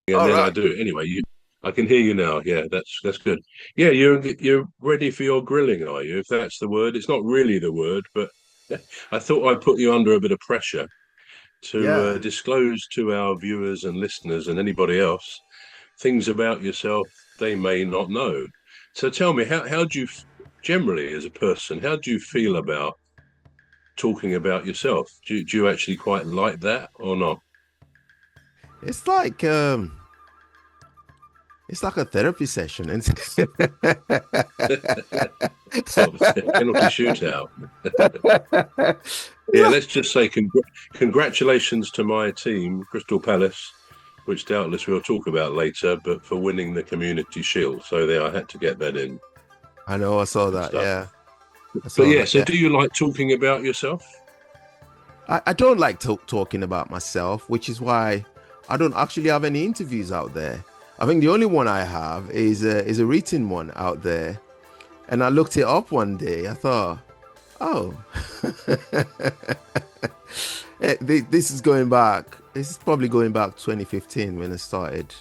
and All then I right. do. Anyway, I can hear you now. Yeah, that's good. Yeah, you're ready for your grilling, are you? If that's the word, it's not really the word, but I thought I'd put you under a bit of pressure to Yeah. disclose to our viewers and listeners and anybody else things about yourself they may not know. So tell me, how do you generally, as a person, how do you feel about talking about yourself? Do you actually quite like that or not? It's like it's like a therapy session. And Sort of penalty shootout. it's Yeah, like, let's just say congratulations to my team, Crystal Palace, which doubtless we'll talk about later, but for winning the Community Shield. So there, I had to get that in. I know I saw Good that. stuff. Yeah. I But saw yeah, that. so Yeah. do you like talking about yourself? I don't like talking about myself, which is why I don't actually have any interviews out there. I think the only one I have is a written one out there. And I looked it up one day. I thought, oh, this is going back. This is probably going back 2015 when I started.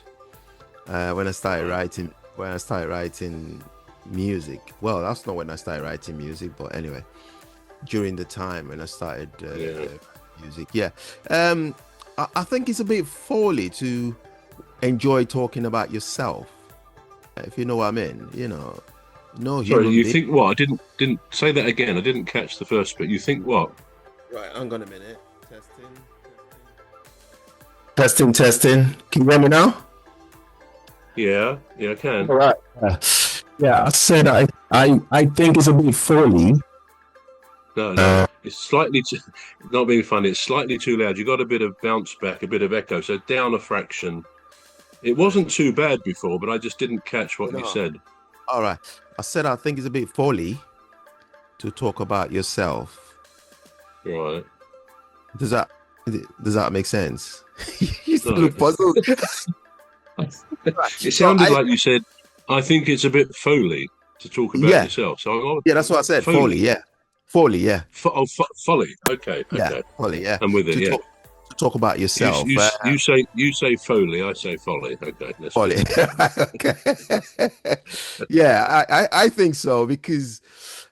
When I started Right. writing. When I started writing music. Well, that's not when I started writing music, but anyway, during the time when I started Yeah. music. Yeah. Um, I think it's a bit folly to enjoy talking about yourself, if you know what I mean. No Sorry, human you being. think what? I didn't say that again. I didn't catch the first bit. You think what? Right, hang on a minute. Testing. Testing, testing. Can you hear me now? Yeah, yeah, I All can. right. Yeah, I said I think it's a bit folly. No, no, Uh, it's slightly too, not being funny. It's slightly too loud. You got a bit of bounce back, a bit of echo. So down a fraction. It right. wasn't too bad before, but I just didn't catch what you No. said. All right. I said I think it's a bit folly to talk about yourself. Right. Does that does that make sense? You still No. look puzzled. Right. It So sounded like you said, I think it's a bit foley to talk about yeah, yourself. So I'm yeah, that's what I said. Foley, foley. yeah. Foley, yeah. Folly. Okay, Yeah, okay. folly, yeah. I'm with it. To Yeah. talk about yourself. You say foley. I say folly. Okay, that's good. Folly. Okay. Yeah, I think so because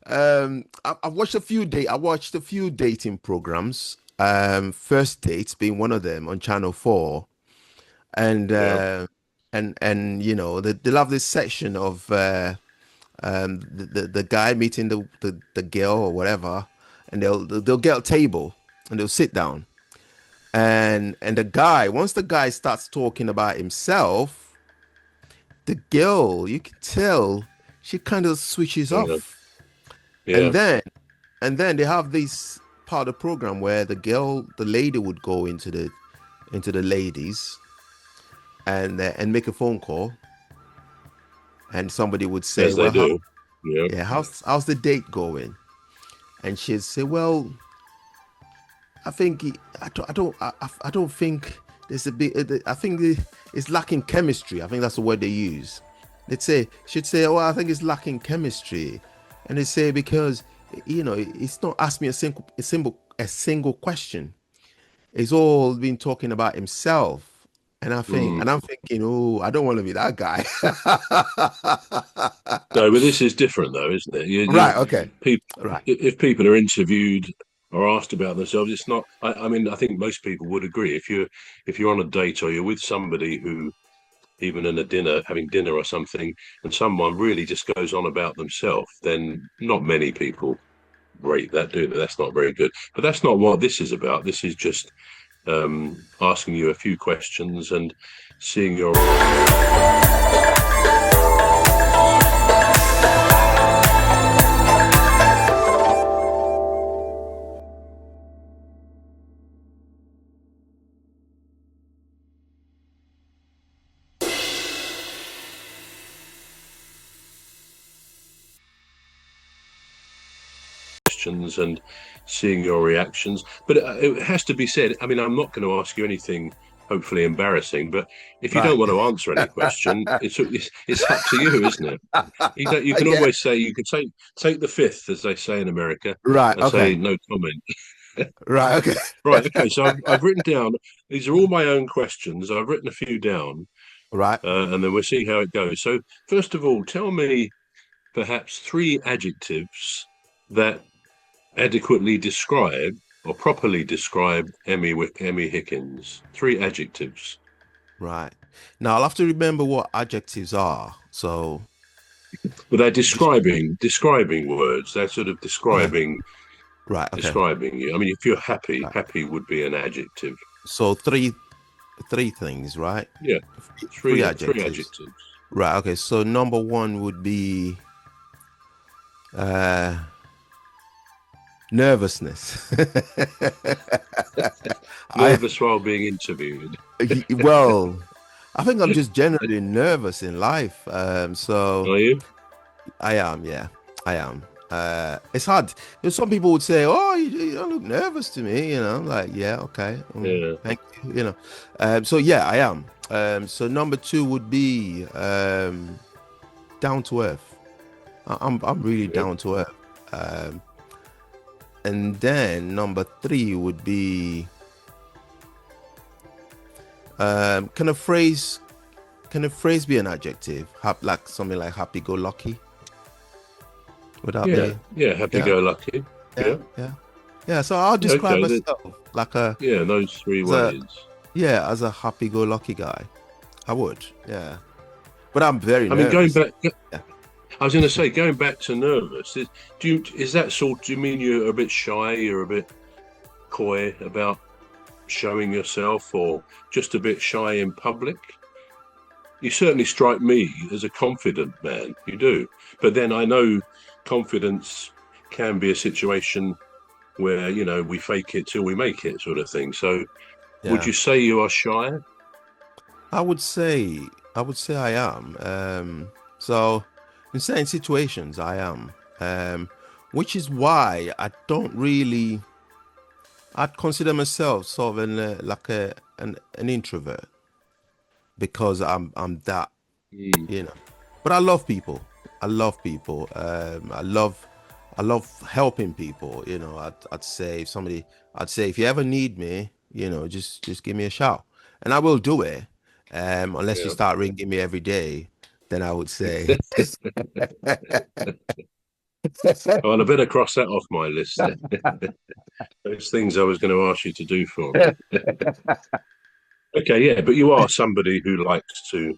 I've watched a few I watched a few dating programs. First Dates being one of them on Channel 4. And Yeah. they'll have this section of the guy meeting the girl or whatever, and they'll get a table and they'll sit down. And the guy, once the guy starts talking about himself, the girl, you can tell she kind of switches Yeah. off. And Yeah. then they have this part of the program where the lady would go into the ladies and make a phone call, and somebody would say, As they "Well, how do. Yeah. yeah, how's the date going?" And she'd say, "Well, I think I don't think there's a bit. I think it's lacking chemistry. I think that's the word they use. She'd say, "Oh, I think it's lacking chemistry," and they say because it's not asked me a single question. It's all been talking about himself. Mm. And I'm thinking, oh, I don't want to be that guy. No, but this is different, though, isn't it? Right. Okay. People, Right. if people are interviewed or asked about themselves, it's not. I mean, I think most people would agree. If you're on a date or you're with somebody who, even in a dinner, having dinner or something, and someone really just goes on about themselves, then not many people rate that, do they? That's not very good. But that's not what this is about. This is just asking you a few questions and seeing your questions and seeing your reactions. But it has to be said. I mean, I'm not going to ask you anything hopefully embarrassing, but if you don't Right. want to answer any question, it's up to you, isn't it? You can Yeah. always say you can take the fifth, as they say in America, Right. and say Okay. no comment. Right. Okay. Right. Okay. So I've written down. These are all my own questions. I've written a few down, Right. and then we'll see how it goes. So first of all, tell me perhaps three adjectives that adequately describe or properly describe Emmy Hikins. Three adjectives. Right. Now I'll have to remember what adjectives are. So But they're just describing words. They're sort of okay. describing Right. Okay. describing you. I mean, if you're happy, Right. happy would be an adjective. So three things, right? Yeah, Three three adjectives. adjectives. Right. Okay. So number one would be uh nervousness. I Nervous while being interviewed. well, I think I'm just generally nervous in life. So Are you? I am, yeah, I am. It's hard. Some people would say, "Oh, you don't look nervous to me," Like, yeah, okay, Yeah. thank you, So yeah, I am. So number two would be down to earth. I'm really Yeah. down to earth. And then number three would be can a phrase be an adjective? Like something like happy go lucky? Would that Yeah. be? Yeah. Happy Yeah, go lucky. yeah, Yeah. yeah, yeah. So I'll describe Okay. myself like Yeah. Those three as a ways. as a happy go lucky guy. I would, yeah. But I'm very I mean, going nervous. back. Yeah. I was going to say, going back to nervous. Is that sort? Do you mean you're a bit shy? You're a bit coy about showing yourself, or just a bit shy in public? You certainly strike me as a confident man. You do, but then I know confidence can be a situation where we fake it till we make it, sort of thing. So, would Yeah. you say you are shy? I would say I am. So in certain situations I am. Which is why I don't really I'd consider myself sort of like an introvert because I'm that, Mm. you know. But I love people. I love people. I love helping people. I'd say if you ever need me, just give me a shout, and I will do it. Unless you Yeah. start ringing me every day, then I would say, Well, I better cross that off my list then. Those things I was going to ask you to do for me. Okay, yeah, but you are somebody who likes to